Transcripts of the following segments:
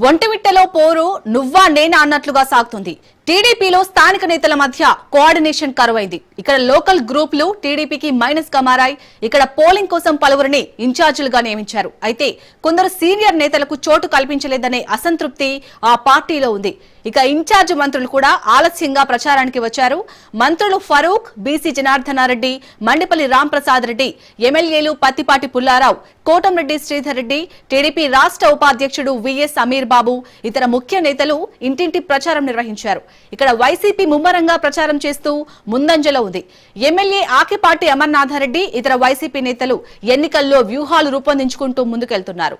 ఒంటిమిట్టలో పోరు నువ్వా నేనా అన్నట్లుగా సాగుతుంది. టీడీపీలో స్థానిక నేతల మధ్య కోఆర్డినేషన్ కరువైంది. ఇక్కడ లోకల్ గ్రూపులు టీడీపీకి మైనస్ గా మారాయి. ఇక్కడ పోలింగ్ కోసం పలువురిని ఇన్ఛార్జీలుగా నియమించారు. అయితే కొందరు సీనియర్ నేతలకు చోటు కల్పించలేదనే అసంతృప్తి ఆ పార్టీలో ఉంది. ఇక ఇన్ఛార్జ్ మంత్రులు కూడా ఆలస్యంగా ప్రచారానికి వచ్చారు. మంత్రులు ఫరూక్, బీసీ జనార్దనారెడ్డి, మండిపల్లి రాంప్రసాద్ రెడ్డి, ఎమ్మెల్యేలు పత్తిపాటి పుల్లారావు, కోటంరెడ్డి శ్రీధర్ రెడ్డి, టీడీపీ రాష్ట్ర ఉపాధ్యక్షుడు విఎస్ అమీర్ బాబు, ఇతర ముఖ్య నేతలు ఇంటింటి ప్రచారం నిర్వహించారు. ఇక్కడ వైసీపీ ముమ్మరంగా ప్రచారం చేస్తూ ముందంజలో ఉంది. ఎమ్మెల్యే ఆకిపాటి అమర్నాథరెడ్డి, ఇతర వైసీపీ నేతలు ఎన్నికల్లో వ్యూహాలు రూపొందించుకుంటూ ముందుకెళ్తున్నారు.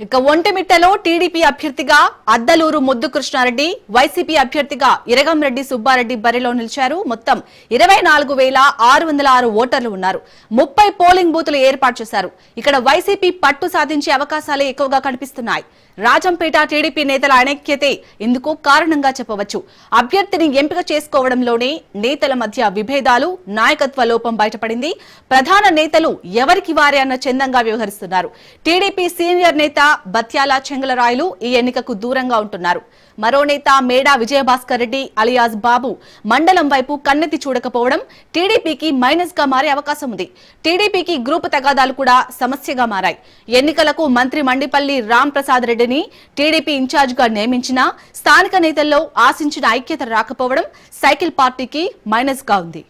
ఇక ఒంటిమిట్టలో టీడీపీ అభ్యర్థిగా అద్దలూరు ముద్దు కృష్ణారెడ్డి, వైసీపీ అభ్యర్థిగా ఇరగంరెడ్డి సుబ్బారెడ్డి బరిలో నిలిచారు. మొత్తం 24,606 ఓటర్లు ఉన్నారు. 30 పోలింగ్ బూతులు ఏర్పాటు చేశారు. ఇక్కడ వైసీపీ పట్టు సాధించే అవకాశాలే ఎక్కువగా కనిపిస్తున్నాయి. రాజంపేట టీడీపీ నేతల అనైక్యతే ఇందుకు కారణంగా చెప్పవచ్చు. అభ్యర్థిని ఎంపిక చేసుకోవడంలోనే నేతల మధ్య విభేదాలు, నాయకత్వ లోపం బయటపడింది. ప్రధాన నేతలు ఎవరికి వారే అన్న చందంగా వ్యవహరిస్తున్నారు. టీడీపీ సీనియర్ నేత బత్యాల చెంగలరాయలు ఈ ఎన్నికకు దూరంగా ఉంటున్నారు. మరో నేత మేడా విజయభాస్కర్ రెడ్డి అలియాస్ బాబు మండలం వైపు కన్నెత్తి చూడకపోవడం టీడీపీకి మైనస్ గా మారే అవకాశం ఉంది. టీడీపీకి గ్రూపు తగాదాలు కూడా సమస్యగా మారాయి. ఎన్నికలకు మంత్రి మండిపల్లి రాంప్రసాద్ రెడ్డిని టీడీపీ ఇన్ఛార్జ్ గా నియమించినా స్థానిక నేతల్లో ఆశించిన ఐక్యత రాకపోవడం సైకిల్ పార్టీకి మైనస్ గా ఉంది.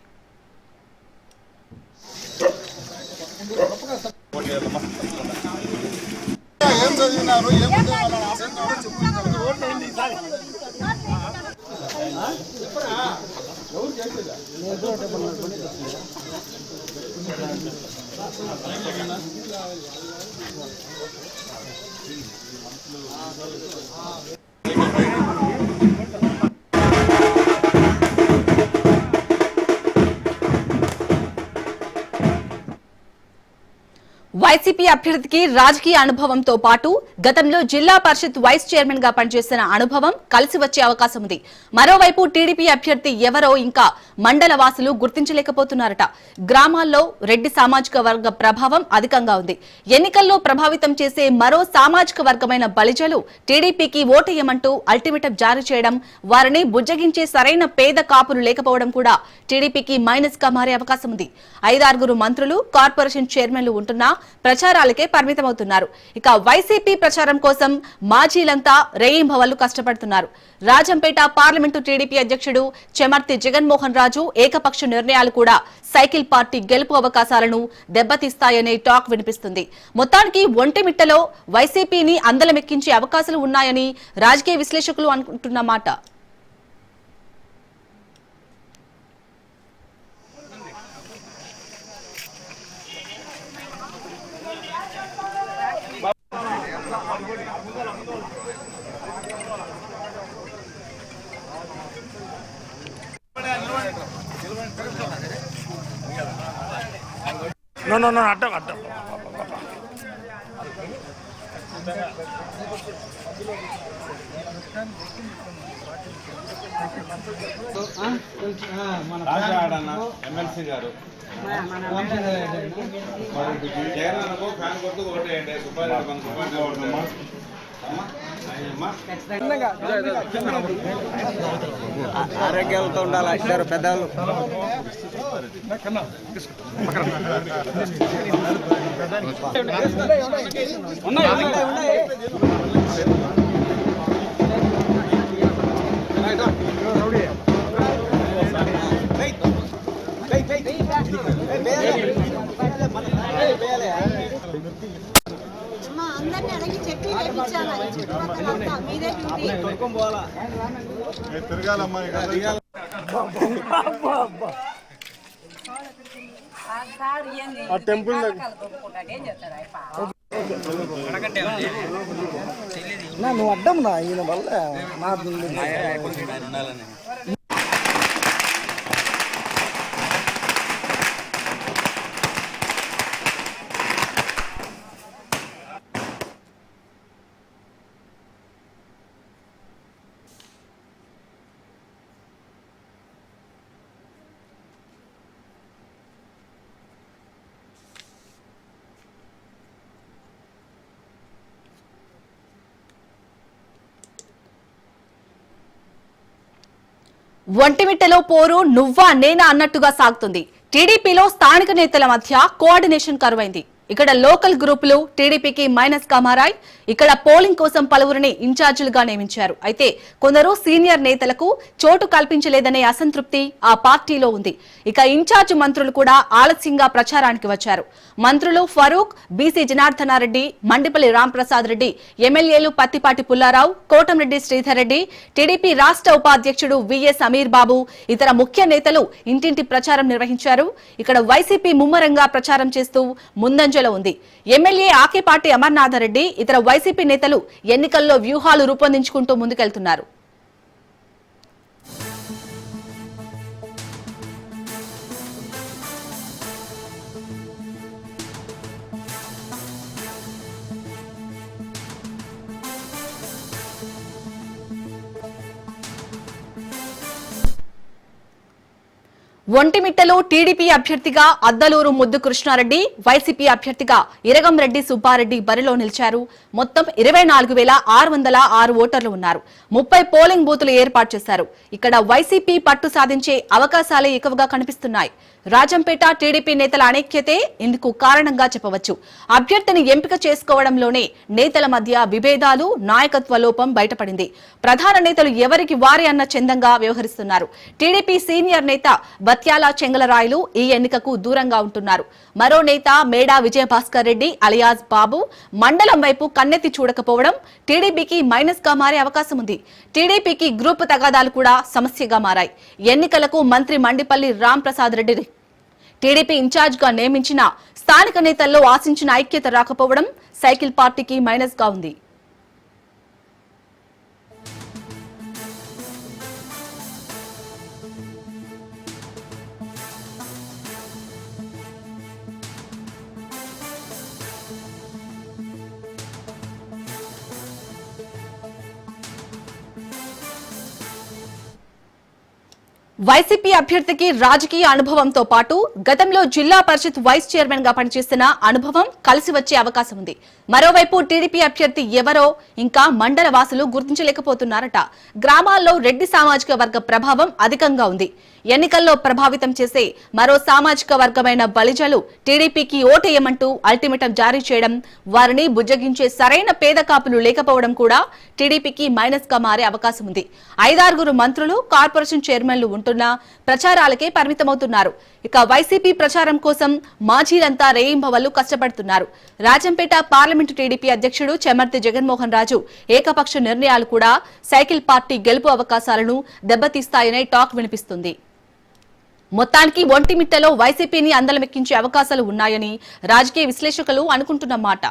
వైసీపీ అభ్యర్థికి రాజకీయ అనుభవంతో పాటు గతంలో జిల్లా పరిషత్ వైస్ చైర్మన్ గా పనిచేసిన అనుభవం కలిసి వచ్చే అవకాశం ఉంది. మరోవైపు టీడీపీ అభ్యర్థి ఎవరో ఇంకా మండల వాసులు గుర్తించలేకపోతున్నారట. గ్రామాల్లో రెడ్డి సామాజిక వర్గ ప్రభావం అధికంగా ఉంది. ఎన్నికల్లో ప్రభావితం చేసే మరో సామాజిక వర్గమైన బలిజలు టీడీపీకి ఓటేయమంటూ అల్టిమేటం జారీ చేయడం, వారిని బుజ్జగించే సరైన పేద కాపులు లేకపోవడం కూడా టీడీపీకి మైనస్ గా మారే అవకాశం ఉంది. 5-6 మంత్రులు, కార్పొరేషన్ చైర్మన్లు ఉంటున్నా ప్రచారాలకే పరిమితమవుతున్నారు. ఇక వైసీపీ ప్రచారం కోసం మాజీలంతా రేయింబవళ్లు కష్టపడుతున్నారు. రాజంపేట పార్లమెంటు టీడీపీ అధ్యక్షుడు చెమర్తి జగన్మోహన్ రాజు ఏకపక్ష నిర్ణయాలు కూడా సైకిల్ పార్టీ గెలుపు అవకాశాలను దెబ్బతీస్తాయనే టాక్ వినిపిస్తుంది. మొత్తానికి ఒంటిమిట్టలో వైసీపీని అందలమెక్కించే అవకాశాలు ఉన్నాయని రాజకీయ విశ్లేషకులు అనుకుంటున్నమాట. No, అడ్డం ఎమ్మెల్సీ గారు ఫ్యాన్ కొట్టు ఓటేయండి. ఆరోగ్యాలతో ఉండాలి అంటారు పెద్దలు. అందరినీ అడిగి చెట్లు వేయించాలి. చుట్టుపక్కల మీదే టెంపుల్ నువ్వు అడ్డం నా ఈయన వల్ల ఒంటిమిట్టలో పోరు నువ్వా నేనా అన్నట్టుగా సాగుతుంది. టీడీపీలో స్థానిక నేతల మధ్య కోఆర్డినేషన్ కరువైంది. ఇక్కడ లోకల్ గ్రూపులు టీడీపీకి మైనస్ గా మారాయి. ఇక్కడ పోలింగ్ కోసం పలువురిని ఇన్ఛార్జీలుగా నియమించారు. అయితే కొందరు సీనియర్ నేతలకు చోటు కల్పించలేదనే అసంతృప్తి ఆ పార్టీలో ఉంది. ఇక ఇన్ఛార్జ్ మంత్రులు కూడా ఆలస్యంగా ప్రచారానికి వచ్చారు. మంత్రులు ఫరూక్, బీసీ జనార్దనారెడ్డి, మండిపల్లి రాంప్రసాద్ రెడ్డి, ఎమ్మెల్యేలు పత్తిపాటి పుల్లారావు, కోటంరెడ్డి శ్రీధర్ రెడ్డి, టీడీపీ రాష్ట్ర ఉపాధ్యక్షుడు విఎస్ అమీర్ బాబు, ఇతర ముఖ్య నేతలు ఇంటింటి ప్రచారం నిర్వహించారు. ఇక్కడ వైసీపీ ముమ్మరంగా ప్రచారం చేస్తూ ముందంజలో ఉంది. ఎమ్మెల్యే ఆకేపాటి అమర్నాథరెడ్డి, ఇతర వైసీపీ నేతలు ఎన్నికల్లో వ్యూహాలు రూపొందించుకుంటూ ముందుకెళ్తున్నారు. ఒంటిమిట్టలో టీడీపీ అభ్యర్థిగా అద్దలూరు ముద్దు కృష్ణారెడ్డి, వైసీపీ అభ్యర్థిగా ఇరగంరెడ్డి సుబ్బారెడ్డి బరిలో నిలిచారు. మొత్తం 24,606 ఓటర్లు ఉన్నారు. 30 పోలింగ్ బూతులు ఏర్పాటు చేశారు. ఇక్కడ వైసీపీ పట్టు సాధించే అవకాశాలే ఎక్కువగా కనిపిస్తున్నాయి. రాజంపేట టీడీపీ నేతల అనైక్యతే ఇందుకు కారణంగా చెప్పవచ్చు. అభ్యర్థిని ఎంపిక చేసుకోవడంలోనే నేతల మధ్య విభేదాలు, నాయకత్వ లోపం బయటపడింది. ప్రధాన నేతలు ఎవరికి వారి అన్న చందంగా వ్యవహరిస్తున్నారు. టీడీపీ సీనియర్ నేత బత్యాల చెంగలరాయలు ఈ ఎన్నికకు దూరంగా ఉంటున్నారు. మరో నేత మేడా విజయభాస్కర్ రెడ్డి అలియాస్ బాబు మండలం వైపు కన్నెత్తి చూడకపోవడం టీడీపీకి మైనస్ గా మారే అవకాశం ఉంది. టీడీపీకి గ్రూప్ తగాదాలు కూడా సమస్యగా మారాయి. ఎన్నికలకు మంత్రి మండిపల్లి రాంప్రసాద్ రెడ్డి టీడీపీ ఇన్ఛార్జ్ గా నియమించిన స్థానిక నేతల్లో ఆశించిన ఐక్యత రాకపోవడం సైకిల్ పార్టీకి మైనస్ గా ఉంది. వైసీపీ అభ్యర్థికి రాజకీయ అనుభవంతో పాటు గతంలో జిల్లా పరిషత్ వైస్ చైర్మన్ గా పనిచేసిన అనుభవం కలిసి వచ్చే అవకాశం ఉంది. మరోవైపు టీడీపీ అభ్యర్థి ఎవరో ఇంకా మండల వాసులు గుర్తించలేకపోతున్నారట. గ్రామాల్లో రెడ్డి సామాజిక వర్గ ప్రభావం అధికంగా ఉంది. ఎన్నికల్లో ప్రభావితం చేసే మరో సామాజిక వర్గమైన బలిజలు టీడీపీకి ఓటేయమంటూ అల్టిమేటం జారీ చేయడం, వారిని బుజ్జగించే సరైన పేద కాపులు లేకపోవడం కూడా టీడీపీకి మైనస్ గా మారే అవకాశం ఉంది. 5-6 మంత్రులు, కార్పొరేషన్ చైర్మన్లు ఉంటున్నా ప్రచారాలకే పరిమితమవుతున్నారు. ఇక వైసీపీ ప్రచారం కోసం మాజీలంతా రేయింబవళ్లు కష్టపడుతున్నారు. రాజంపేట పార్లమెంటు టీడీపీ అధ్యక్షుడు చెమర్తి జగన్మోహన్ రాజు ఏకపక్ష నిర్ణయాలు కూడా సైకిల్ పార్టీ గెలుపు అవకాశాలను దెబ్బతీస్తాయనే టాక్ వినిపిస్తుంది. మొత్తానికి ఒంటిమిట్టలో వైసీపీని అందలమెక్కించే అవకాశాలు ఉన్నాయని రాజకీయ విశ్లేషకులు అనుకుంటున్నమాట.